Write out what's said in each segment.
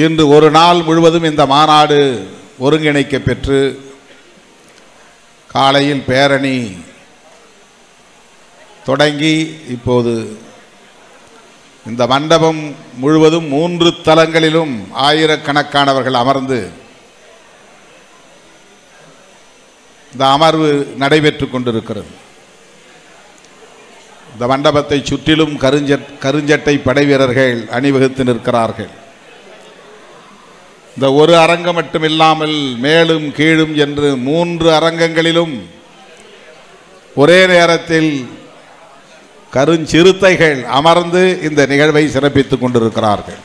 இன்று ஒரு நாள் முழுவதும் இந்த மாநாடு ஒருங்கிணைக்க பெற்று காலையில் பேரணி தொடங்கி இப்போது இந்த மண்டபம் முழுவதும் 3 தலங்களிலும் ஆயிரக்கணக்கானவர்கள் அமர்ந்து இந்த அமர்வு நடைபெற்று கொண்டிருக்கிறது. இந்த மண்டபத்தை சுற்றிலும் கருஞ்சட்டை படை வீரர்கள் அணிவகுத்து நிற்கிறார்கள். இந்த ஒரு அரங்கம் மட்டுமில்லாமல் மேலும் கீழும் என்று 3 அரங்கங்களிலும் ஒரே நேரத்தில் கருஞ்சிறுத்தைகள் அமர்ந்து இந்த நிகழ்வை சிறப்பித்துக் கொண்டிருக்கிறார்கள்.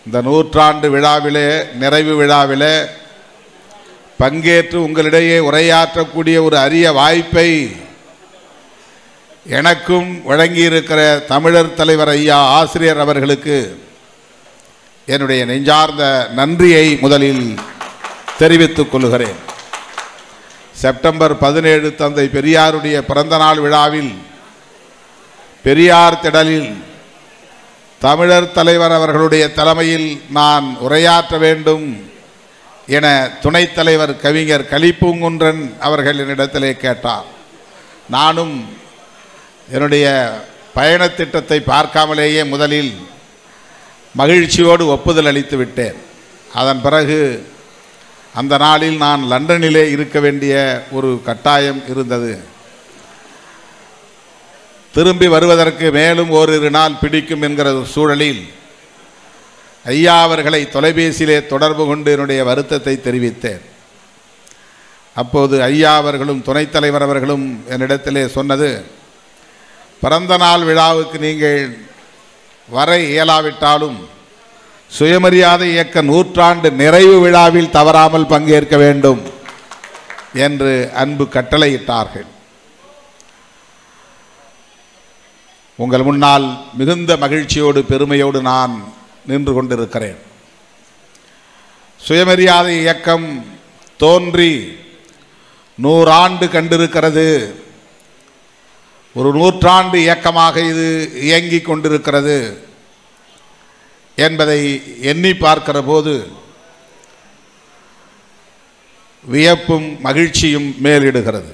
இந்த 100ஆண்டு விழாவிலே, நிறைவு விழாவிலே பங்கேற்று உங்களிடையே உரையாற்றக்கூடிய ஒரு அரிய வாய்ப்பை எனக்கும் வழங்கியிருக்கிற தமிழர் தலைவர் ஐயா ஆசிரியர் அவர்களுக்கு என்னுடைய நெஞ்சார்ந்த நன்றியை முதலில் தெரிவித்துக் கொள்கிறேன். செப்டம்பர் 17 தந்தை பெரியாருடைய பிறந்தநாள் விழாவில் பெரியார் திடலில் தமிழர் தலைவர் அவர்களுடைய தலைமையில் நான் உரையாற்ற வேண்டும் என துணைத் தலைவர் கவிஞர் கலிப்பூங்குன்றன் அவர்கள் என்னிடத்திலே கேட்டார். நானும் என்னுடைய பயணத் திட்டத்தை பார்க்காமலேயே முதலில் மகிழ்ச்சியோடு ஒப்புதல் அளித்து விட்டேன். அதன் பிறகு அந்த நாளில் நான் லண்டனிலே இருக்க வேண்டிய ஒரு கட்டாயம் இருந்தது. திரும்பி வருவதற்கு மேலும் ஓரிரு நாள் பிடிக்கும் என்கிற சூழலில் ஐயா அவர்களை தொலைபேசியிலே தொடர்பு கொண்டு என்னுடைய வருத்தத்தை தெரிவித்தேன். அப்போது ஐயா அவர்களும் துணைத் தலைவர் அவர்களும் என்னிடத்திலே சொன்னது, பிறந்த நாள் விழாவுக்கு நீங்கள் வர இயலாவிட்டாலும் சுயமரியாதை இயக்க 100ஆண்டு நிறைவு விழாவில் தவறாமல் பங்கேற்க வேண்டும் என்று அன்பு கட்டளையிட்டார்கள். உங்கள் முன்னால் மிகுந்த மகிழ்ச்சியோடு பெருமையோடு நான் நின்று கொண்டிருக்கிறேன். சுயமரியாதை இயக்கம் தோன்றி 100 ஆண்டு கண்டிருக்கிறது. ஒரு 100ஆண்டு இயக்கமாக இது இயங்கிக் கொண்டிருக்கிறது என்பதை எண்ணி பார்க்கிற போது வியப்பும் மகிழ்ச்சியும் மேலிடுகிறது.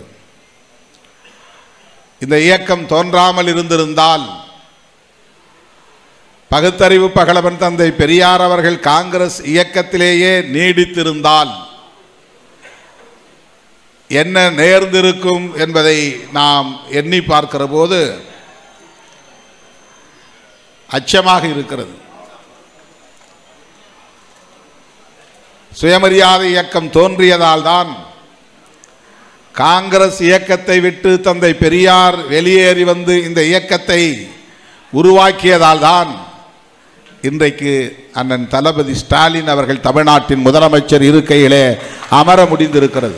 இந்த இயக்கம் தோன்றாமல் இருந்திருந்தால் பகுத்தறிவு பகலவன் தந்தை பெரியார் அவர்கள் காங்கிரஸ் இயக்கத்திலேயே நீடித்திருந்தால் என்ன நேர்ந்திருக்கும் என்பதை நாம் எண்ணி பார்க்கிற போது அச்சமாக இருக்கிறது. சுயமரியாதை இயக்கம் தோன்றியதால் தான், காங்கிரஸ் இயக்கத்தை விட்டு தந்தை பெரியார் வெளியேறி வந்து இந்த இயக்கத்தை உருவாக்கியதால் தான் இன்றைக்கு அண்ணன் தளபதி ஸ்டாலின் அவர்கள் தமிழ்நாட்டின் முதலமைச்சர் இருக்கையிலே அமர முடிந்திருக்கிறது.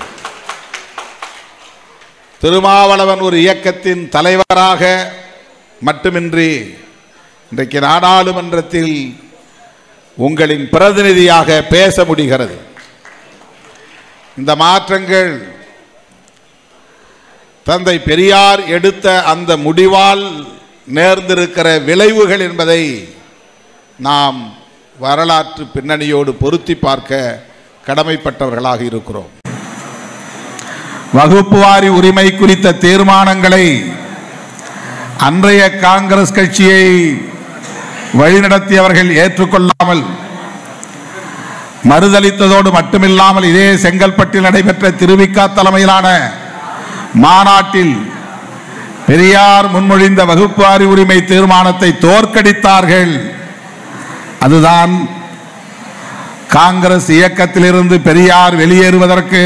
திருமாவளவன் ஒரு இயக்கத்தின் தலைவராக மட்டுமின்றி இன்றைக்கு நாடாளுமன்றத்தில் உங்களின் பிரதிநிதியாக பேச முடிகிறது. இந்த மாற்றங்கள் தந்தை பெரியார் எடுத்த அந்த முடிவால் நேர்ந்திருக்கிற விளைவுகள் என்பதை நாம் வரலாற்று பின்னணியோடு பொருத்தி பார்க்க கடமைப்பட்டவர்களாக இருக்கிறோம். வகுப்புவாரி உரிமை குறித்த தீர்மானங்களை அன்றைய காங்கிரஸ் கட்சியை வழிநடத்தியவர்கள் ஏற்றுக்கொள்ளாமல் மறுதளித்ததோடு மட்டுமில்லாமல் இதே செங்கல்பட்டில் நடைபெற்ற திருவிக்கா தலைமையிலான மாநாட்டில் பெரியார் முன்மொழிந்த வகுப்புவாரி உரிமை தீர்மானத்தை தோற்கடித்தார்கள். அதுதான் காங்கிரஸ் இயக்கத்திலிருந்து பெரியார் வெளியேறுவதற்கு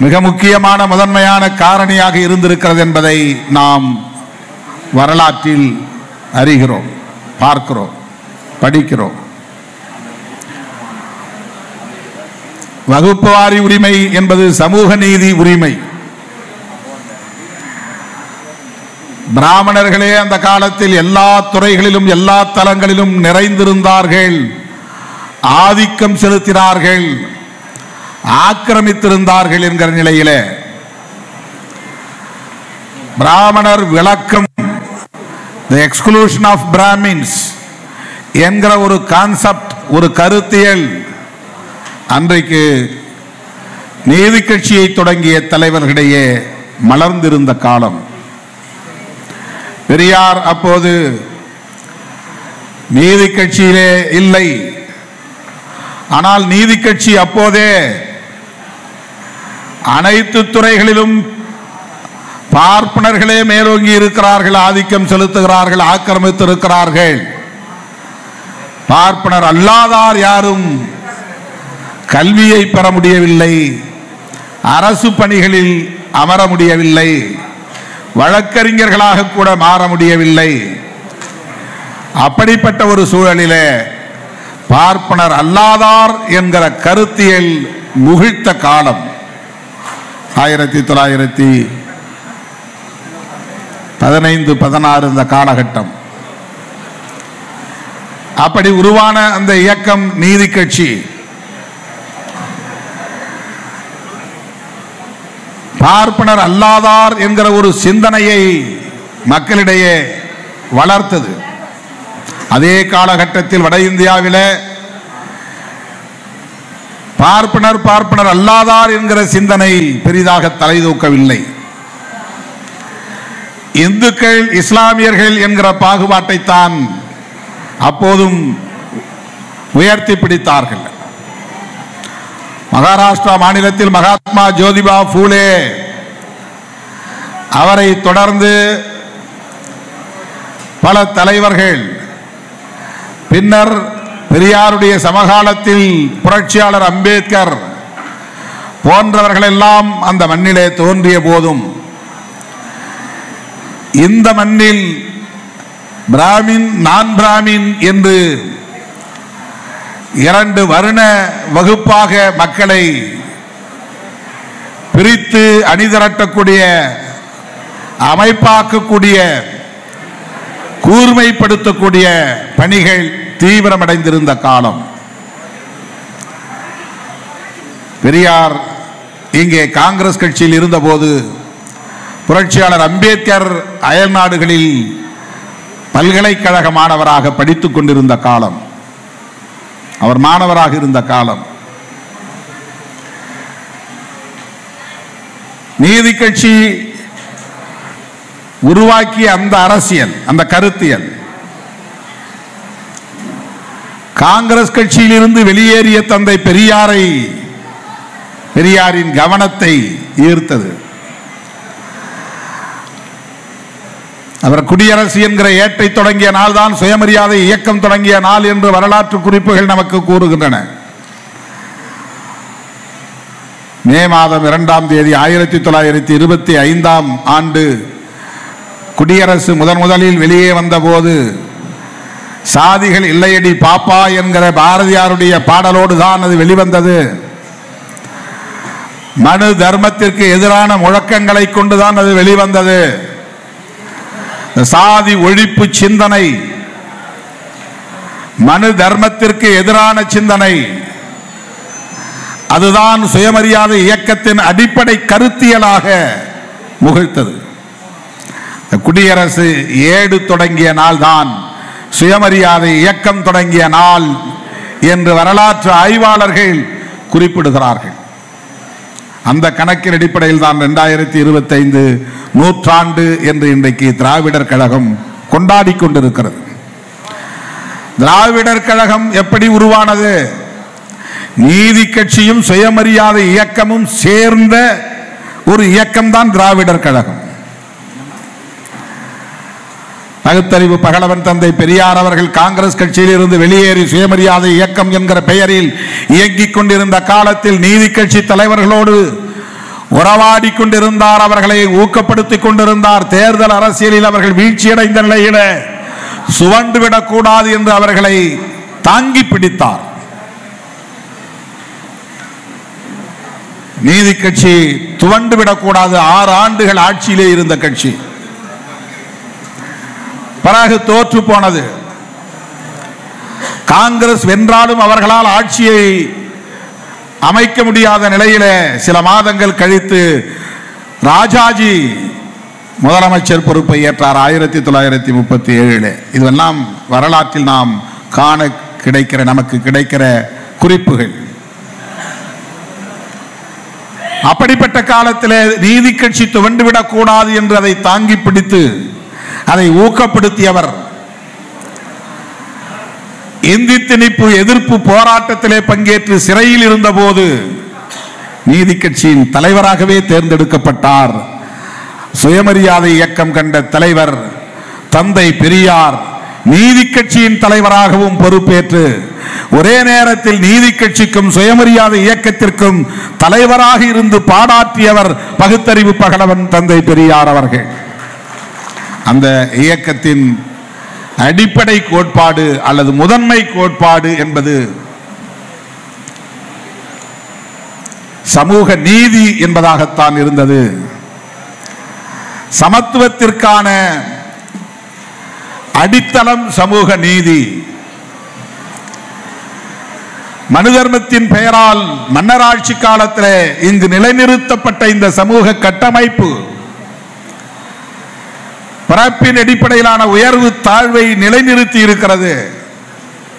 மிக முக்கியமான முதன்மையான காரணியாக இருந்திருக்கிறது என்பதை நாம் வரலாற்றில் அறிகிறோம், பார்க்கிறோம், படிக்கிறோம். வகுப்புவாரி உரிமை என்பது சமூக நீதி உரிமை. பிராமணர்களே அந்த காலத்தில் எல்லா துறைகளிலும் எல்லா தலங்களிலும் நிறைந்திருந்தார்கள், ஆதிக்கம் செலுத்தினார்கள், ஆக்கிரமித்திருந்தார்கள் என்கிற நிலையிலே பிராமணர் விளக்கம், the exclusion of Brahmins என்கிற ஒரு கான்செப்ட், ஒரு கருத்தியல் அன்றைக்கு நீதி கட்சியை தொடங்கிய தலைவர்களிடையே மலர்ந்திருந்த காலம். பெரியார் அப்போது நீதி கட்சியிலே இல்லை. ஆனால் நீதி கட்சி அப்போதே அனைத்து துறைகளிலும் பார்ப்பனர்களே மேலோங்கி இருக்கிறார்கள், ஆதிக்கம் செலுத்துகிறார்கள், ஆக்கிரமித்திருக்கிறார்கள். பார்ப்பனர் அல்லாதார் யாரும் கல்வியை பெற முடியவில்லை, அரசு பணிகளில் அமர முடியவில்லை, வழக்கறிஞர்களாக கூட மாற முடியவில்லை. அப்படிப்பட்ட ஒரு சூழலிலே பார்ப்பனர் அல்லாதார் என்கிற கருத்தியல் முகிழ்த்த காலம் 1915-16 இந்த காலகட்டம். அப்படி உருவான அந்த இயக்கம் நீதி கட்சி பார்ப்பனர் அல்லாதார் என்கிற ஒரு சிந்தனையை மக்களிடையே வளர்த்தது. அதே காலகட்டத்தில் வட இந்தியாவில் பார்ப்பனர் அல்லாதார் என்கிற சிந்தனை பெரிதாக தலைதூக்கவில்லை. இந்துக்கள் இஸ்லாமியர்கள் என்கிற பாகுபாட்டைத்தான் அப்போதும் உயர்த்தி பிடித்தார்கள். மகாராஷ்டிரா மாநிலத்தில் மகாத்மா ஜோதிபா பூலே, அவரை தொடர்ந்து பல தலைவர்கள், பின்னர் பெரியாருடைய சமகாலத்தில் புரட்சியாளர் அம்பேத்கர் போன்றவர்கள் எல்லாம் அந்த மண்ணிலே தோன்றிய போதும் இந்த மண்ணில் பிராமின் நான் பிராமின் என்று இரண்டு வருண வகுப்பாக மக்களை பிரித்து அணிதிரட்டக்கூடிய, அமைப்பாக்கக்கூடிய, கூர்மைப்படுத்தக்கூடிய பணிகள் தீவிரமடைந்திருந்த காலம். பெரியார் இங்கே காங்கிரஸ் கட்சியில் இருந்தபோது புரட்சியாளர் அம்பேத்கர் அயல் நாடுகளில் பல்கலைக்கழக மாணவராக படித்துக் கொண்டிருந்த காலம், அவர் மாணவராக இருந்த காலம். நீதி கட்சி உருவாக்கிய அந்த அரசியல், அந்த கருத்தியல் காங்கிரஸ் கட்சியில் இருந்து வெளியேறிய தந்தை பெரியாரின் கவனத்தை ஈர்த்தது. அவர் குடியரசு என்கிற ஏட்டை தொடங்கிய நாள் தான் சுயமரியாதை இயக்கம் தொடங்கிய நாள் என்று வரலாற்று குறிப்புகள் நமக்கு கூறுகின்றன. மே மாதம் 2ஆம் தேதி 1925ஆம் ஆண்டு குடியரசு முதலில் வெளியே வந்தபோது சாதிகள் இல்லையடி பாப்பா என்கிற பாரதியாருடைய பாடலோடு தான் அது வெளிவந்தது. மனு தர்மத்திற்கு எதிரான முழக்கங்களை கொண்டுதான் அது வெளிவந்தது. சாதி ஒழிப்பு சிந்தனை, மனு தர்மத்திற்கு எதிரான சிந்தனை, அதுதான் சுயமரியாதை இயக்கத்தின் அடிப்படை கருத்தியலாக முகிழ்த்தது. குடியரசு ஏடு தொடங்கிய நாள் தான் சுயமரியாதை இயக்கம் தொடங்கிய நாள் என்று வரலாற்று ஆய்வாளர்கள் குறிப்பிடுகிறார்கள். அந்த கணக்கின் அடிப்படையில் தான் 2025 நூற்றாண்டு என்று இன்றைக்கு திராவிடர் கழகம் கொண்டாடி கொண்டிருக்கிறது. திராவிடர் கழகம் எப்படி உருவானது? நீதி கட்சியும் சுயமரியாதை இயக்கமும் சேர்ந்த ஒரு இயக்கம்தான் திராவிடர் கழகம். பகுத்தறிவு பகலவன் தந்தை பெரியார் அவர்கள் காங்கிரஸ் கட்சியில் இருந்து வெளியேறி சுயமரியாதை இயக்கம் என்கிற பெயரில் இயங்கிக் கொண்டிருந்த காலத்தில் நீதி கட்சி தலைவர்களோடு உறவாடி கொண்டிருந்தார், அவர்களை ஊக்கப்படுத்திக் கொண்டிருந்தார். தேர்தல் அரசியலில் அவர்கள் வீழ்ச்சியடைந்த நிலையில சுவண்டுவிடக் கூடாது என்று அவர்களை தாங்கி பிடித்தார். நீதி கட்சி துவண்டுவிடக்கூடாது. 6 ஆண்டுகள் ஆட்சியிலே இருந்த கட்சி பிறகு தோற்று போனது. காங்கிரஸ் வென்றாலும் அவர்களால் ஆட்சியை அமைக்க முடியாத நிலையில சில மாதங்கள் கழித்து ராஜாஜி முதலமைச்சர் பொறுப்பை ஏற்றார் 1937. இதெல்லாம் வரலாற்றில் நாம் காண கிடைக்கிற நமக்கு கிடைக்கிற குறிப்புகள். அப்படிப்பட்ட காலத்தில் நீதி கட்சி துவண்டுவிடக் கூடாது என்று அதை தாங்கி பிடித்து அதை ஊக்கப்படுத்தியவர். இந்தி திணிப்பு எதிர்ப்பு போராட்டத்திலே பங்கேற்று சிறையில் இருந்த போது நீதி கட்சியின் தலைவராகவே தேர்ந்தெடுக்கப்பட்டார். சுயமரியாதை இயக்கம் கண்ட தலைவர் தந்தை பெரியார் நீதி கட்சியின் தலைவராகவும் பொறுப்பேற்று ஒரே நேரத்தில் நீதி கட்சிக்கும் சுயமரியாதை இயக்கத்திற்கும் தலைவராக இருந்து பாடாற்றியவர் பகுத்தறிவு பகலவன் தந்தை பெரியார் அவர்கள். அந்த இயக்கத்தின் அடிப்படை கோட்பாடு அல்லது முதன்மை கோட்பாடு என்பது சமூக நீதி என்பதாகத்தான் இருந்தது. சமத்துவத்திற்கான அடித்தளம் சமூக நீதி. மனு தர்மத்தின் பெயரால் மன்னராட்சி காலத்தில் இங்கு நிலைநிறுத்தப்பட்ட இந்த சமூக கட்டமைப்பு பிறப்பின் அடிப்படையிலான உயர்வு தாழ்வை நிலைநிறுத்தி இருக்கிறது.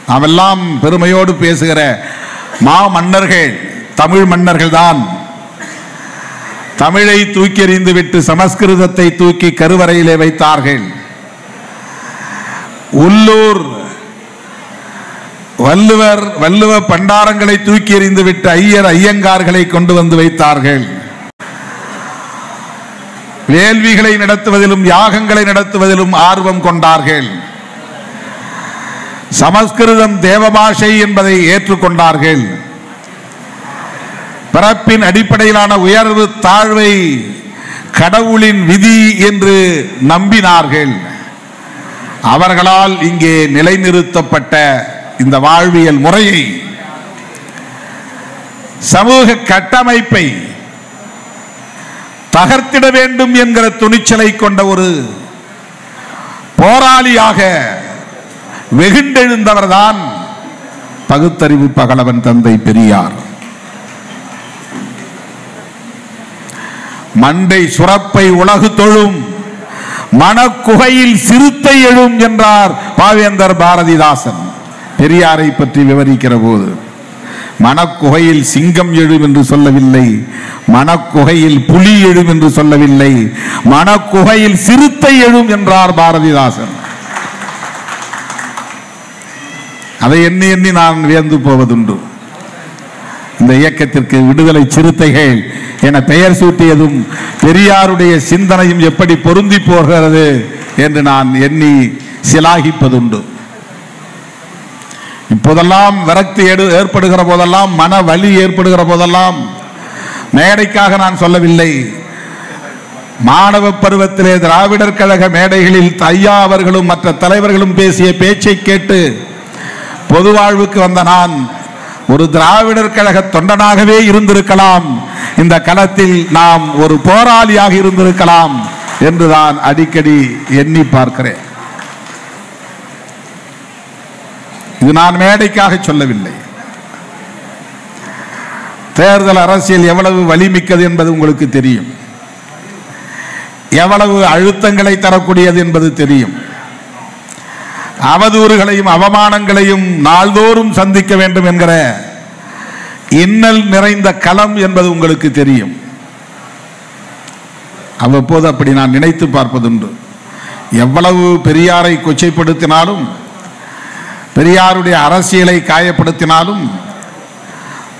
நாமெல்லாம் பெருமையோடு பேசுகிற மா மன்னர்கள் தமிழ் மன்னர்கள் தான். தமிழை தூக்கி எறிந்து விட்டு சமஸ்கிருதத்தை தூக்கி கருவறையிலே வைத்தார்கள். உள்ளூர் வள்ளுவ பண்டாரங்களை தூக்கி எறிந்து விட்டு ஐயர் ஐயங்கார்களை கொண்டு வந்து வைத்தார்கள். வேள்விகளை நடத்துவதிலும் யாகங்களை நடத்துவதிலும் ஆர்வம் கொண்டார்கள். சமஸ்கிருதம் தேவபாஷை என்பதை ஏற்றுக்கொண்டார்கள். பிறப்பின் அடிப்படையிலான உயர்வு தாழ்வை கடவுளின் விதி என்று நம்பினார்கள். அவர்களால் இங்கே நிலைநிறுத்தப்பட்ட இந்த வாழ்வியல் முறையை, சமூக கட்டமைப்பை தகர்த்திட வேண்டும் என்கிற துணிச்சலை கொண்ட ஒரு போராளியாக வெகுண்டெழுந்தவர்தான் பகுத்தறிவு பகலவன் தந்தை பெரியார். மண்டை சுரப்பை உலகு தொழும் மனக்குகையில் சிறுத்தை எழும் என்றார் பாவேந்தர் பாரதிதாசன். பெரியாரை பற்றி விவரிக்கிற போது மனக்குகையில் சிங்கம் எழும் என்று சொல்லவில்லை, மனக்குகையில் புலி எழும் என்று சொல்லவில்லை, மனக்குகையில் சிறுத்தை எழும் என்றார் பாரதிதாசன். அதை எண்ணி எண்ணி நான் வியந்து போவதுண்டு. இந்த இயக்கத்திற்கு விடுதலை சிறுத்தைகள் என பெயர் சூட்டியதும் பெரியாருடைய சிந்தனையும் எப்படி பொருந்தி போகிறது என்று நான் எண்ணி சிலாகிப்பதுண்டு. இப்போதெல்லாம் விரக்தி ஏற்படுகிற போதெல்லாம், மன வலி ஏற்படுகிற போதெல்லாம், மேடைக்காக நான் சொல்லவில்லை, மாணவ பருவத்திலே திராவிடர் கழக மேடைகளில் ஐயா அவர்களும் மற்ற தலைவர்களும் பேசிய பேச்சை கேட்டு பொது வாழ்வுக்கு வந்த நான் ஒரு திராவிடர் கழக தொண்டனாகவே இருந்திருக்கலாம், இந்த களத்தில் நாம் ஒரு போராளியாக இருந்திருக்கலாம் என்று நான் அடிக்கடி எண்ணி பார்க்கிறேன். இது நான் மேடைக்காக சொல்லவில்லை. தேர்தல் அரசியல் எவ்வளவு வலிமிக்கது என்பது உங்களுக்கு தெரியும், எவ்வளவு அழுத்தங்களை தரக்கூடியது என்பது தெரியும். அவதூறுகளையும் அவமானங்களையும் நாள்தோறும் சந்திக்க வேண்டும் என்கிற இன்னல் நிறைந்த களம் என்பது உங்களுக்கு தெரியும். அவ்வப்போது அப்படி நான் நினைத்து பார்ப்பதுண்டு. எவ்வளவு பெரியாரை கொச்சைப்படுத்தினாலும், பெரியாருடைய அரசியலை காயப்படுத்தினாலும்,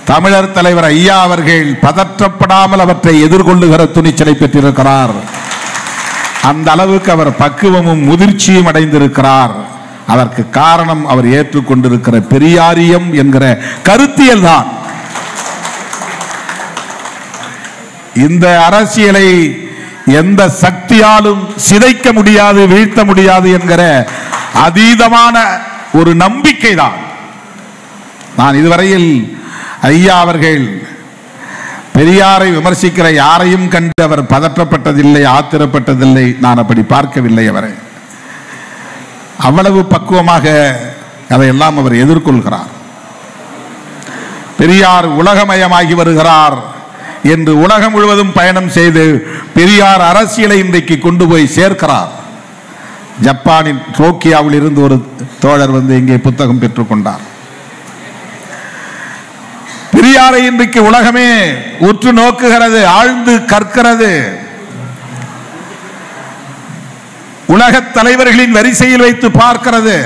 தமிழர் தலைவர் ஐயா அவர்கள் பதற்றப்படாமல் அவற்றை எதிர்கொள்ளுகிற துணிச்சலை பெற்றிருக்கிறார். அந்த அளவுக்கு அவர் பக்குவமும் முதிர்ச்சியும் அடைந்திருக்கிறார். அதற்கு காரணம் அவர் ஏற்றுக்கொண்டிருக்கிற பெரியாரியம் என்கிற கருத்தியல் தான். இந்த அரசியலை எந்த சக்தியாலும் சிதைக்க முடியாது, வீழ்த்த முடியாது என்கிற அதீதமான ஒரு நம்பிக்கை தான். நான் இதுவரையில் ஐயா அவர்கள் பெரியாரை விமர்சிக்கிற யாரையும் கண்டு அவர் பதற்றப்பட்டதில்லை, ஆத்திரப்பட்டதில்லை. நான் அப்படி பார்க்கவில்லை அவரை. அவ்வளவு பக்குவமாக அதையெல்லாம் அவர் எதிர்கொள்கிறார். பெரியார் உலகமயமாகி வருகிறார் என்று உலகம் முழுவதும் பயணம் செய்து பெரியார் அரசியலை இன்றைக்கு கொண்டு போய் சேர்க்கிறார். ஜப்பானின் டோக்கியோவில் இருந்து ஒரு தோழர் வந்து இங்கே புத்தகம் பெற்றுக்கொண்டார். பெரியாரை இன்றைக்கு உலகமே உற்று நோக்குகிறது, ஆழ்ந்து கற்கிறது. உலக தலைவர்களின் வரிசையில் வைத்து பார்க்கிறது.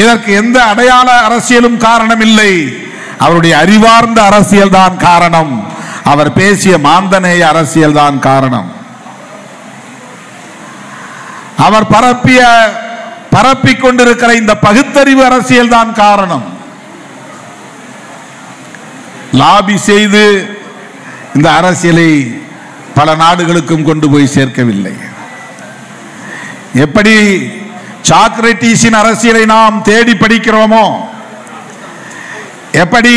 இதற்கு எந்த அடையாள அரசியலும் காரணம் இல்லை. அவருடைய அறிவார்ந்த அரசியல் தான் காரணம். அவர் பேசிய மாந்தநேய அரசியல் தான் காரணம். அவர் பரப்பிக் கொண்டிருக்கிற இந்த பகுத்தறிவு அரசியல் தான் காரணம். லாபி செய்து இந்த அரசியலை பல நாடுகளுக்கும் கொண்டு போய் சேர்க்கவில்லை. எப்படி சாக்ரட்டிஸின் அரசியலை நாம் தேடி படிக்கிறோமோ, எப்படி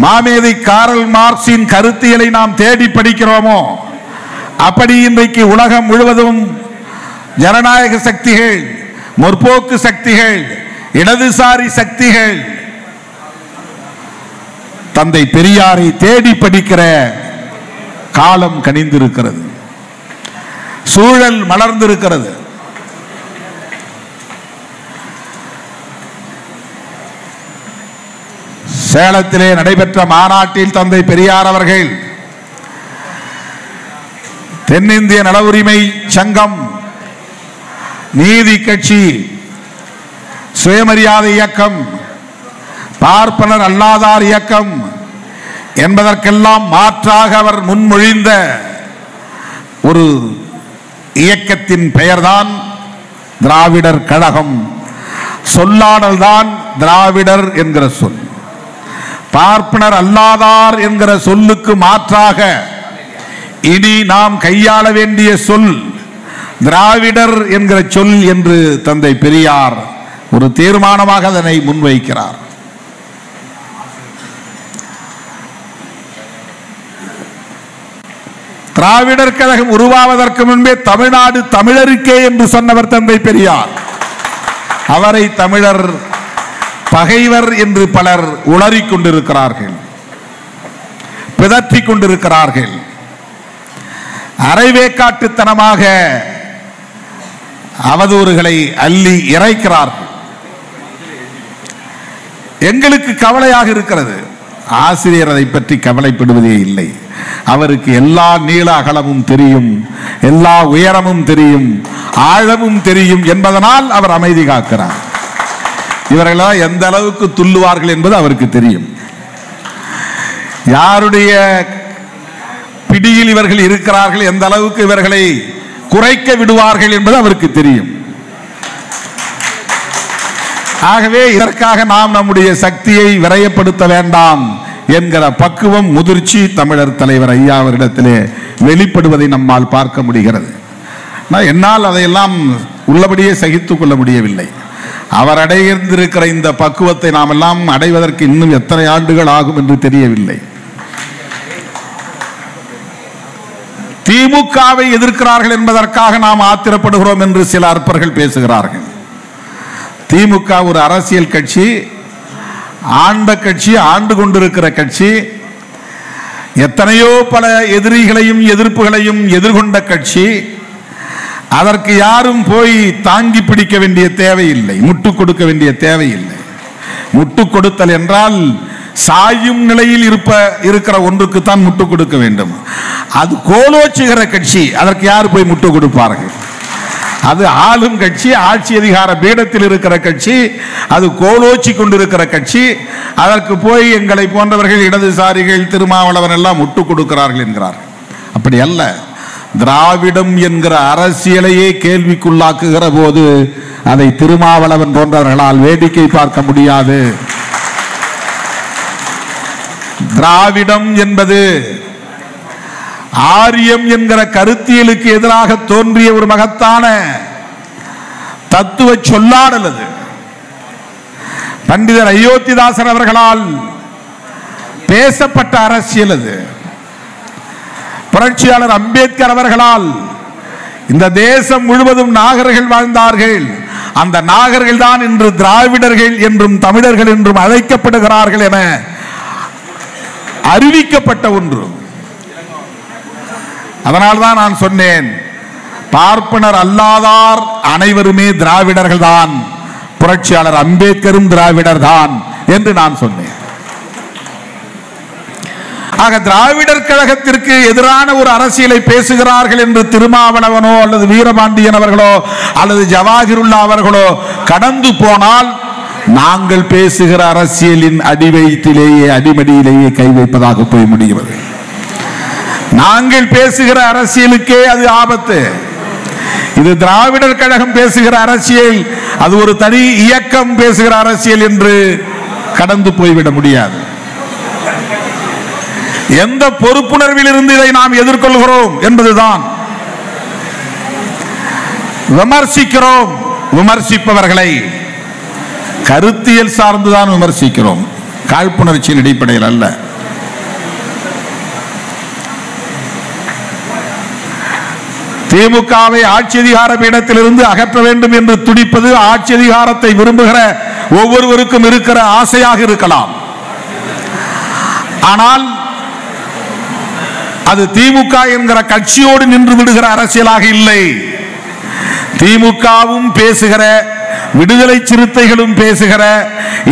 மாமேதை காரல் மார்க்சின் கருத்தியலை நாம் தேடி படிக்கிறோமோ, அப்படி இன்றைக்கு உலகம் முழுவதும் ஜனநாயக சக்திகள், முற்போக்கு சக்திகள், இடதுசாரி சக்திகள் தந்தை பெரியாரை தேடி படிக்கிற காலம் கனிந்திருக்கிறது. சூழல் மலர்ந்திருக்கிறது. சேலத்திலே நடைபெற்ற மாநாட்டில் தந்தை பெரியார் அவர்கள் தென்னிந்திய நல உரிமை சங்கம், நீதி கட்சி, சுயமரியாதை இயக்கம், பார்ப்பனர் அல்லாதார் இயக்கம் என்பதற்கெல்லாம் மாற்றாக அவர் முன்மொழிந்த ஒரு இயக்கத்தின் பெயர்தான் திராவிடர் கழகம். சொல்லாடல் தான் திராவிடர் என்கிற சொல். பார்ப்பனர் அல்லாதார் என்கிற சொல்லுக்கு மாற்றாக இனி நாம் கையாள வேண்டிய சொல் திராவிடர் என்கிற சொல் என்று தந்தை பெரியார் ஒரு தீர்மானமாக அதனை முன்வைக்கிறார். திராவிடர் கழகம் உருவாவதற்கு முன்பே தமிழ்நாடு தமிழருக்கே என்று சொன்னவர் தந்தை பெரியார். அவரை தமிழர் பகைவர் என்று பலர் உளறிக் கொண்டிருக்கிறார்கள், பிதற்றிக் கொண்டிருக்கிறார்கள். அரைவேக்காட்டுத்தனமாக அவதூறுகளை அள்ளி இறைக்கிறார்கள். எங்களுக்கு கவலையாக இருக்கிறது. ஆசிரியர் அதை பற்றி கவலைப்படுவதே இல்லை. அவருக்கு எல்லா நீள அகலமும் தெரியும், எல்லா உயரமும் தெரியும், ஆழமும் தெரியும் என்பதனால் அவர் அமைதி காக்கிறார். இவர்களெல்லாம் எந்த அளவுக்கு துள்ளுவார்கள் என்பது அவருக்கு தெரியும். யாருடைய பிடியில் இவர்கள் இருக்கிறார்கள், எந்த அளவுக்கு இவர்களை குறைக்க விடுவார்கள் என்பது அவருக்கு தெரியும். ஆகவே இதற்காக நாம் நம்முடைய சக்தியை விரயப்படுத்த வேண்டாம் என்கிற பக்குவம், முதிர்ச்சி தமிழர் தலைவர் ஐயா அவரிடத்திலே வெளிப்படுவதை நம்மால் பார்க்க முடிகிறது. என்னால் அதையெல்லாம் உள்ளபடியே சகித்துக் கொள்ள முடியவில்லை. அவர் அடைந்திருக்கிற இந்த பக்குவத்தை நாம் எல்லாம் அடைவதற்கு இன்னும் எத்தனை ஆண்டுகள் ஆகும் என்று தெரியவில்லை. திமுகவை எதிர்க்கிறார்கள் என்பதற்காக நாம் ஆத்திரப்படுகிறோம் என்று சில அற்பர்கள் பேசுகிறார்கள். திமுக ஒரு அரசியல் கட்சி, ஆண்ட கட்சி, ஆண்டு கொண்டிருக்கிற கட்சி, எத்தனையோ பல எதிரிகளையும் எதிர்ப்புகளையும் எதிர்கொண்ட கட்சி. அதற்கு யாரும் போய் தாங்கி பிடிக்க வேண்டிய தேவையில்லை, முட்டு கொடுக்க வேண்டிய தேவையில்லை. முட்டு கொடுத்தல் என்றால் சாயும் நிலையில் இருக்கிற ஒன்றுக்கு தான் முட்டு கொடுக்க வேண்டும். அது கோலோச்சுகிற கட்சி, அதற்கு யார் போய் முட்டு கொடுப்பார்கள்? அது ஆளும் கட்சி, ஆட்சி அதிகார பீடத்தில் இருக்கிற கட்சி, அது கோலோச்சி கொண்டிருக்கிற கட்சி. அதற்கு போய் எங்களை போன்றவர்கள் இடதுசாரிகள், திருமாவளவன் எல்லாம் முட்டு கொடுக்கிறார்கள் என்கிறார். அப்படி அல்ல. திராவிடம் என்கிற அரசியலையே கேள்விக்குள்ளாக்குகிற போது அதை திருமாவளவன் போன்றவர்களால் வேடிக்கை பார்க்க முடியாது. திராவிடம் என்பது ஆரியம் என்கிற கருத்தியலுக்கு எதிராக தோன்றிய ஒரு மகத்தான தத்துவ சொல்லாடல். அது பண்டிதர் அயோத்திதாசர் அவர்களால் பேசப்பட்ட அரசியல். அது புரட்சியாளர் அம்பேத்கர் அவர்களால் இந்த தேசம் முழுவதும் நாகர்கள் வாழ்ந்தார்கள். அந்த நாகர்கள் தான் இன்று திராவிடர்கள் என்றும் தமிழர்கள் என்றும் அழைக்கப்படுகிறார்கள் என அறிவிக்கப்பட்ட ஒன்று. அதனால்தான் நான் சொன்னேன், பார்ப்பனர் அல்லாதார் அனைவருமே திராவிடர்கள் தான், புரட்சியாளர் அம்பேத்கரும் திராவிடர் தான் என்று நான் சொன்னேன். ஆக திராவிடர் கழகத்திற்கு எதிரான ஒரு அரசியலை பேசுகிறார்கள் என்று திருமாவளவனோ அல்லது வீரபாண்டியன் அவர்களோ அல்லது ஜவாஹிருல்லா அவர்களோ கடந்து போனால் நாங்கள் பேசுகிற அரசியலின் அடிவயிற்றிலேயே அடிமடியிலேயே கை வைப்பதாக போய் முடிகிறது. நாங்கள் பேசுகிற அரசியலுக்கே அது ஆபத்து. இது திராவிடர் கழகம் பேசுகிற அரசியல், அது ஒரு தனி இயக்கம் பேசுகிற அரசியல் என்று கடந்து போய்விட முடியாது. எந்த பொறுப்புணர்வில் இருந்து இதை நாம் எதிர்கொள்கிறோம் என்பதுதான். விமர்சிக்கிறோம், விமர்சிப்பவர்களை கருத்தியல் சார்ந்துதான் விமர்சிக்கிறோம், காழ்ப்புணர்ச்சியின் அடிப்படையில் அல்ல. திமுகவை ஆட்சி அதிகார பீடத்திலிருந்து அகற்ற வேண்டும் என்று துடிப்பது ஆட்சி அதிகாரத்தை விரும்புகிற ஒவ்வொருவருக்கும் இருக்கிற ஆசையாக இருக்கலாம். ஆனால் அது திமுக என்கிற கட்சியோடு நின்று விடுகிற அரசியலாக இல்லை. திமுகவும் பேசுகிற, விடுதலை சிறுத்தைகளும் பேசுகிற,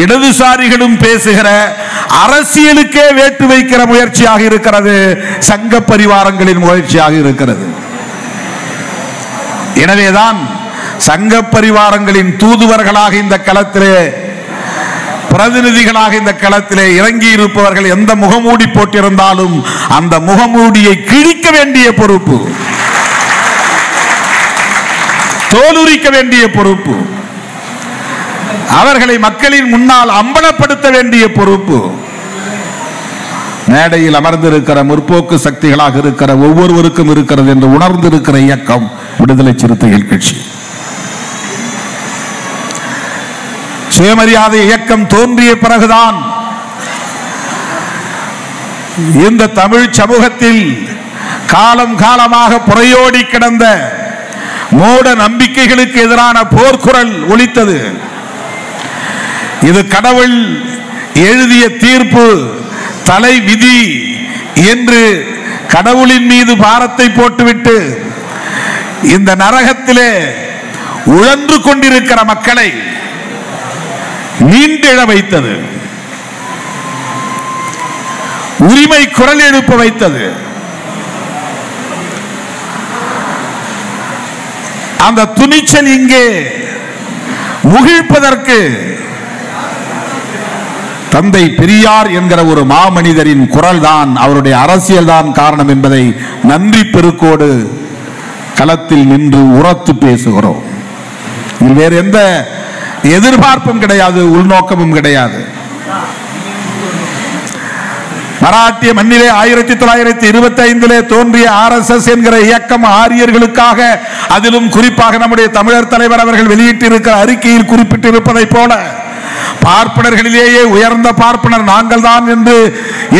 இடதுசாரிகளும் பேசுகிற அரசியலுக்கே வேட்டு வைக்கிற முயற்சியாக இருக்கிறது, சங்க பரிவாரங்களின் முயற்சியாக இருக்கிறது. எனவேதான் சங்க பரிவாரங்களின் தூதுவர்களாக இந்த களத்திலே, பிரதிநிதிகளாக இந்த களத்திலே இறங்கி இருப்பவர்கள் எந்த முகமூடி போட்டிருந்தாலும் அந்த முகமூடியை கிழிக்க வேண்டிய பொறுப்பு, தோலுரிக்க வேண்டிய பொறுப்பு, அவர்களை மக்களின் முன்னால் அம்பலப்படுத்த வேண்டிய பொறுப்பு மேடையில் அமர்ந்திருக்கிற முற்போக்கு சக்திகளாக இருக்கிற ஒவ்வொருவருக்கும் இருக்கிறது என்று உணர்ந்திருக்கிற இயக்கம் விடுதலை சிறுத்தைகள் கட்சி. சுயமரியாதை இயக்கம் தோன்றிய பிறகுதான் இந்த தமிழ் சமூகத்தில் காலம் காலமாக புறையோடி கிடந்த மூட நம்பிக்கைகளுக்கு எதிரான போர்க்குரல் ஒலித்தது. இது கடவுள் எழுதிய தீர்ப்பு, தலை விதி என்று கடவுளின் மீது பாரத்தை போட்டுவிட்டு இந்த நரகத்திலே உழன்று கொண்டிருக்கிற மக்களை மீண்டெழ வைத்தது, உரிமை குரல் எழுப்ப வைத்தது. அந்த துணிச்சல் இங்கே முகிழ்ப்பதற்கு தந்தை பெரியார் என்கிற ஒரு மாமனிதரின் குரல் தான், அவருடைய அரசியல் தான் காரணம் என்பதை நன்றி பெருக்கோடு களத்தில் நின்று உரத்து பேசுகிறோம். வேறு எந்த எதிர்பார்ப்பும் கிடையாது, உள்நோக்கமும் கிடையாது. மராட்டிய மண்ணிலே 1925 தோன்றிய RSS என்கிற இயக்கம் ஆரியர்களுக்காக, அதிலும் குறிப்பாக நம்முடைய தமிழர் தலைவர் அவர்கள் வெளியிட்டிருக்கிற அறிக்கையில் குறிப்பிட்டிருப்பதை போல பார்ப்பனர்களிலேயே உயர்ந்த பார்ப்பனர் நாங்கள் தான் என்று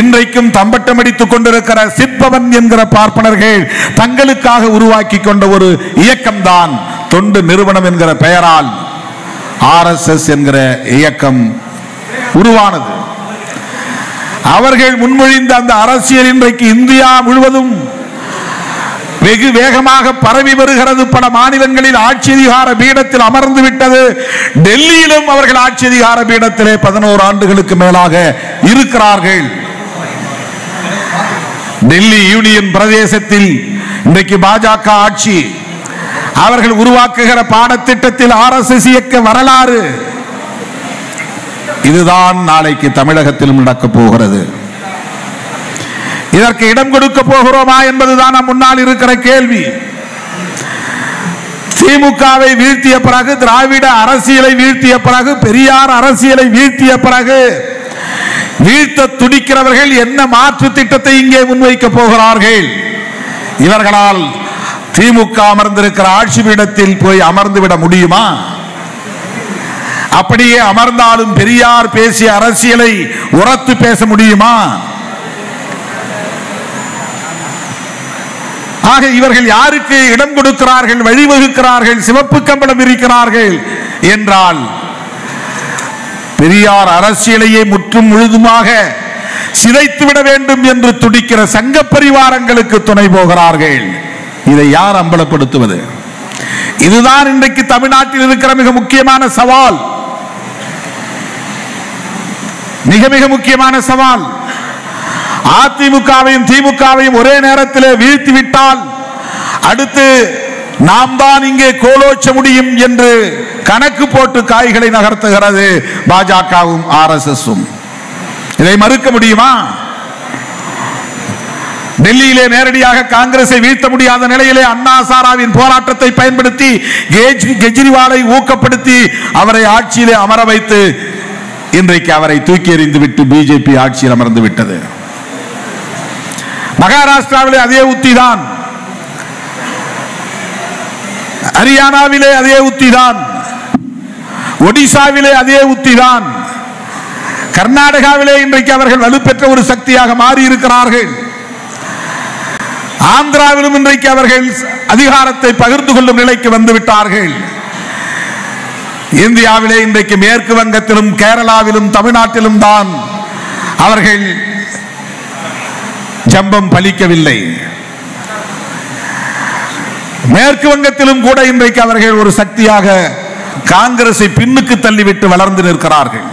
இன்றைக்கும் தம்பட்டம் அடித்துக் கொண்டிருக்கிற சிற்பவன் என்கிற பார்ப்பனர்கள் தங்களுக்காக உருவாக்கி கொண்ட ஒரு இயக்கம் தான் தொண்டு நிறுவனம் என்கிற பெயரால் RSS என்கிற இயக்கம் உருவானது. அவர்கள் முன்மொழிந்த அந்த அரசியல் இன்றைக்கு இந்தியா முழுவதும் வெகு வேகமாக பரவி வருகிறது. பல மாநிலங்களில் ஆட்சி அதிகார பீடத்தில் அமர்ந்து விட்டது. டெல்லியிலும் அவர்கள் ஆட்சி அதிகார பீடத்திலே 11 ஆண்டுகளுக்கு மேலாக இருக்கிறார்கள். டெல்லி யூனியன் பிரதேசத்தில் இன்றைக்கு பாஜக ஆட்சி. அவர்கள் உருவாக்குகிற பாடத்திட்டத்தில் RSS இயக்க வரலாறு இதுதான் நாளைக்கு தமிழகத்திலும் நடக்கப் போகிறது. இதற்கு இடம் கொடுக்க போகிறோமா என்பதுதான் நம் முன்னால் இருக்கிற கேள்வி. திமுகவை வீழ்த்திய பிறகு, திராவிட அரசியலை வீழ்த்திய பிறகு, பெரியார் அரசியலை வீழ்த்திய பிறகு வீழ்த்த துடிக்கிறவர்கள் என்ன மாற்று திட்டத்தை இங்கே முன்வைக்க போகிறார்கள்? இவர்களால் திமுக அமர்ந்திருக்கிற ஆட்சி பீடத்தில் போய் அமர்ந்து விட முடியுமா? அப்படியே அமர்ந்தாலும் பெரியார் பேசிய அரசியலை உரத்து பேச முடியுமா? ஆக இவர்கள் யாருக்கு இடம் கொடுக்கிறார்கள், வழிவகுக்கிறார்கள், சிவப்பு கம்பளம் இருக்கிறார்கள் என்றால் பெரியார் அரசியலையே முற்றும் முழுதுமாக சிதைத்துவிட வேண்டும் என்று துடிக்கிற சங்க பரிவாரங்களுக்கு துணை போகிறார்கள். இதை யார் அம்பலப்படுத்துவது? இதுதான் இன்றைக்கு தமிழ்நாட்டில் இருக்கிற மிக முக்கியமான சவால். மிக மிக முக்கியமான சவால். அதிமுகவையும் திமுகவையும் ஒரே நேரத்தில் வீழ்த்திவிட்டால் அடுத்து நாம் தான் இங்கே கோலோச்ச முடியும் என்று கணக்கு போட்டு காய்களை நகர்த்துகிறது பாஜகவும் ஆர்எஸ்எஸும். இதை மறுக்க முடியுமா? டெல்லியிலே நேரடியாக காங்கிரஸை வீழ்த்த முடியாத நிலையிலே அண்ணா சாராவின் போராட்டத்தை பயன்படுத்தி கெஜ்ரிவாலை ஊக்கப்படுத்தி அவரை ஆட்சியிலே அமர வைத்து இன்றைக்கு அவரை தூக்கி எறிந்து விட்டு பிஜேபி ஆட்சியில் அமர்ந்து விட்டது. மகாராஷ்டிராவிலே அதே உத்திதான், ஹரியானாவிலே அதே உத்திதான், ஒடிசாவிலே அதே உத்திதான், கர்நாடகாவிலே இன்றைக்கு அவர்கள் வலுப்பெற்ற ஒரு சக்தியாக மாறி இருக்கிறார்கள். ஆந்திராவிலும் இன்றைக்கு அவர்கள் அதிகாரத்தை பகிர்ந்து கொள்ளும் நிலைக்கு வந்துவிட்டார்கள். இந்தியாவிலே இன்றைக்கு மேற்கு வங்கத்திலும் கேரளாவிலும் தமிழ்நாட்டிலும் தான் அவர்கள் ஜம்பம் பலிக்கவில்லை. மேற்கு வங்கத்திலும் கூட இன்றைக்கு அவர்கள் ஒரு சக்தியாக காங்கிரஸை பின்னுக்கு தள்ளிவிட்டு வளர்ந்து நிற்கிறார்கள்.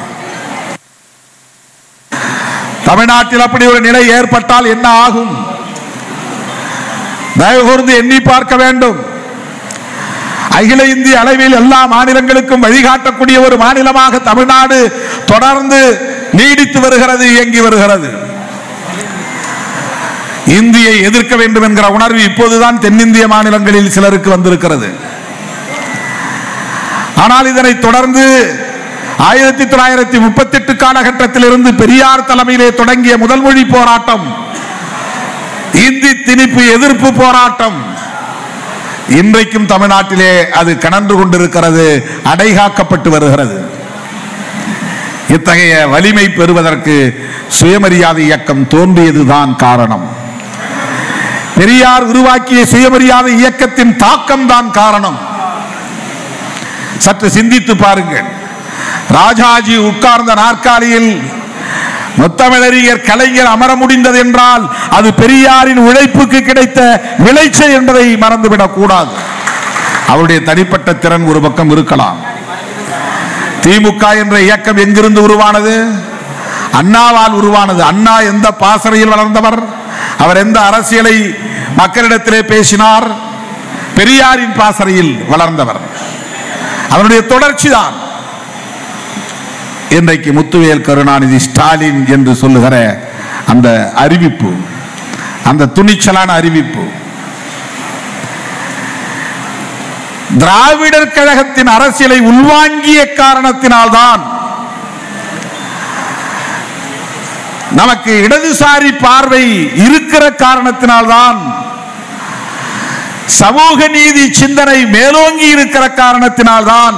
தமிழ்நாட்டில் அப்படி ஒரு நிலை ஏற்பட்டால் என்ன ஆகும்? தயவு கூர்ந்து எண்ணி பார்க்க வேண்டும். அகில இந்திய அளவில் எல்லா மாநிலங்களுக்கும் வழிகாட்டக்கூடிய ஒரு மாநிலமாக தமிழ்நாடு தொடர்ந்து நீடித்து வருகிறது, இயங்கி வருகிறது. இந்தியை எதிர்க்க வேண்டும் என்கிற உணர்வு இப்போதுதான் தென்னிந்திய மாநிலங்களில் சிலருக்கு வந்திருக்கிறது. ஆனால் இதனை தொடர்ந்து 1938 காலகட்டத்தில் இருந்து பெரியார் தலைமையிலே தொடங்கிய முதல் மொழி போராட்டம், இந்தி திணிப்பு எதிர்ப்பு போராட்டம் இன்றைக்கும் தமிழ்நாட்டிலே அது கனன்று கொண்டிருக்கிறது, அடைகாக்கப்பட்டு வருகிறது. இத்தகைய வலிமை பெறுவதற்கு சுயமரியாதை இயக்கம் தோன்றியதுதான் காரணம். பெரியார் உருவாக்கிய சுயமரியாதை இயக்கத்தின் தாக்கம் தான் காரணம். சற்று சிந்தித்து பாருங்கள். ராஜாஜி உட்கார்ந்த நாற்காலியில் முத்தமிழறிஞர் கலைஞர் அமர முடிந்தது என்றால் அது பெரியாரின் உழைப்புக்கு கிடைத்த விளைச்சல் என்பதை மறந்துவிடக் கூடாது. அவருடைய தனிப்பட்ட திறன் ஒரு பக்கம் இருக்கலாம். திமுக என்ற இயக்கம் எங்கிருந்து உருவானது? அண்ணாவால் உருவானது. அண்ணா எந்த பாசறையில் வளர்ந்தவர்? அவர் எந்த அரசியலை மக்களிடத்திலே பேசினார்? பெரியாரின் பாசறையில் வளர்ந்தவர். அவருடைய தொடர்ச்சி தான் இன்றைக்கு முத்துவேல் கருணாநிதி ஸ்டாலின் என்று சொல்லுகிற அந்த அறிவிப்பு, அந்த துணிச்சலான அறிவிப்பு. திராவிடர் கழகத்தின் அரசியலை உள்வாங்கிய காரணத்தினால்தான் நமக்கு இடதுசாரி பார்வை இருக்கிற காரணத்தினால்தான் சமூக நீதி சிந்தனை மேலோங்கி இருக்கிற காரணத்தினால்தான்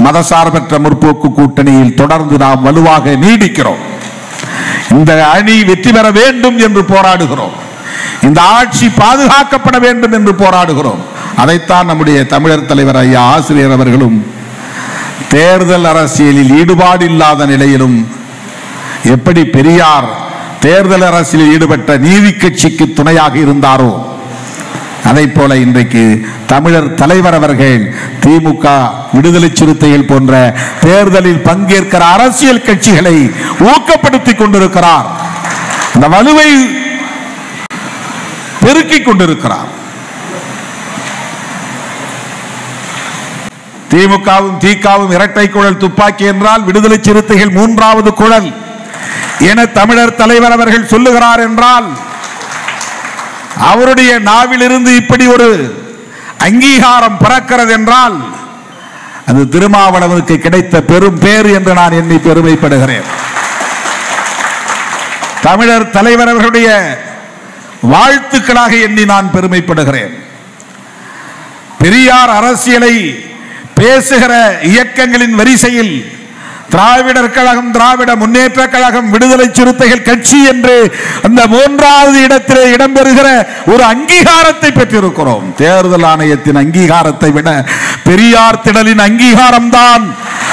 மதசார்பற்ற முற்போக்கு கூட்டணியில் தொடர்ந்து நாம் வலுவாக நீடிக்கிறோம். இந்த அணி வெற்றி பெற வேண்டும் என்று போராடுகிறோம். இந்த ஆட்சி பாதுகாக்கப்பட வேண்டும் என்று போராடுகிறோம். அதைத்தான் நம்முடைய தமிழர் தலைவர் ஐயா ஆசிரியர் அவர்களும் தேர்தல் அரசியலில் ஈடுபாடு இல்லாத நிலையிலும் எப்படி பெரியார் தேர்தல் அரசியலில் ஈடுபட்ட நீதி கட்சிக்கு துணையாக இருந்தாரோ அதை போல இன்றைக்கு தமிழர் தலைவர் அவர்கள் திமுக, விடுதலை சிறுத்தைகள் போன்ற தேர்தலில் பங்கேற்கிற அரசியல் கட்சிகளை ஊக்கப்படுத்திக் கொண்டிருக்கிறார். அந்த வலுவை பெருக்கிக் கொண்டிருக்கிறார். திமுகவும் திகாவும் இரட்டை குழல் துப்பாக்கி என்றால் விடுதலை சிறுத்தைகள் மூன்றாவது குழல் என தமிழர் தலைவர் அவர்கள் சொல்லுகிறார் என்றால் அவருடைய நாவிலிருந்து இப்படி ஒரு அங்கீகாரம் பிறக்கிறது என்றால் அது திருமாவளவனுக்கு கிடைத்த பெரும் பேர் என்று நான் எண்ணி பெருமைப்படுகிறேன். தமிழர் தலைவர் அவர்களுடைய வாழ்த்துக்களாக எண்ணி நான் பெருமைப்படுகிறேன். பெரியார் அரசியலை பேசுகிற இயக்கங்களின் வரிசையில் திராவிடர் கழகம், திராவிட முன்னேற்ற கழகம், விடுதலை சிறுத்தைகள் கட்சி என்று அந்த மூன்றாவது இடத்திலே இடம்பெறுகிற ஒரு அங்கீகாரத்தை பெற்றிருக்கிறோம். தேர்தல் ஆணையத்தின் அங்கீகாரத்தை விட பெரியார் திடலின் அங்கீகாரம் தான்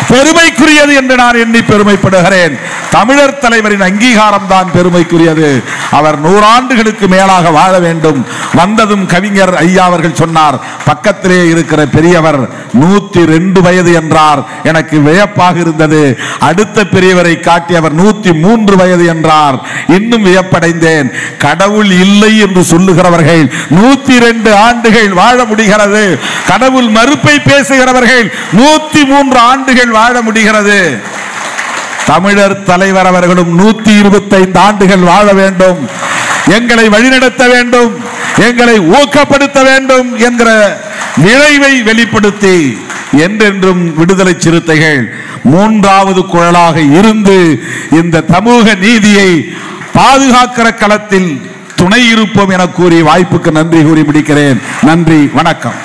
பெருமைக்குரியது என்று நான் எண்ணி பெருமைப்படுகிறேன். தமிழர் தலைவரின் அங்கீகாரம் தான் பெருமைக்குரியது. அவர் 100 ஆண்டுகளுக்கு மேலாக வாழ வேண்டும். வந்ததும் கவிஞர் ஐயா அவர்கள் சொன்னார், பக்கத்திலே இருக்கிற பெரியவர் 102 வயது என்றார். எனக்கு வியப்பாக இருந்தது. அடுத்த பெரியவரை காட்டி அவர் 103 வயது என்றார். இன்னும் வியப்படைந்தேன். கடவுள் இல்லை என்று சொல்லுகிறவர்கள் 102 ஆண்டுகள் வாழ முடிகிறது. கடவுள் மறுப்பை பேசுகிறவர்கள் 103 ஆண்டுகள் வாழ முடிகிறது. தமிழர் தலைவர் அவர்களும் 125 ஆண்டுகள் வாழ வேண்டும், எங்களை வழிநடத்த வேண்டும், எங்களை ஊக்கப்படுத்த வேண்டும் என்கிற விளைவை வெளிப்படுத்தி என்றென்றும் விடுதலை சிறுத்தைகள் 3வது குழலாக இருந்து இந்த சமூக நீதியை பாதுகாக்கிற களத்தில் துணை இருப்போம் என கூறி வாய்ப்புக்கு நன்றி கூறி முடிக்கிறேன். நன்றி, வணக்கம்.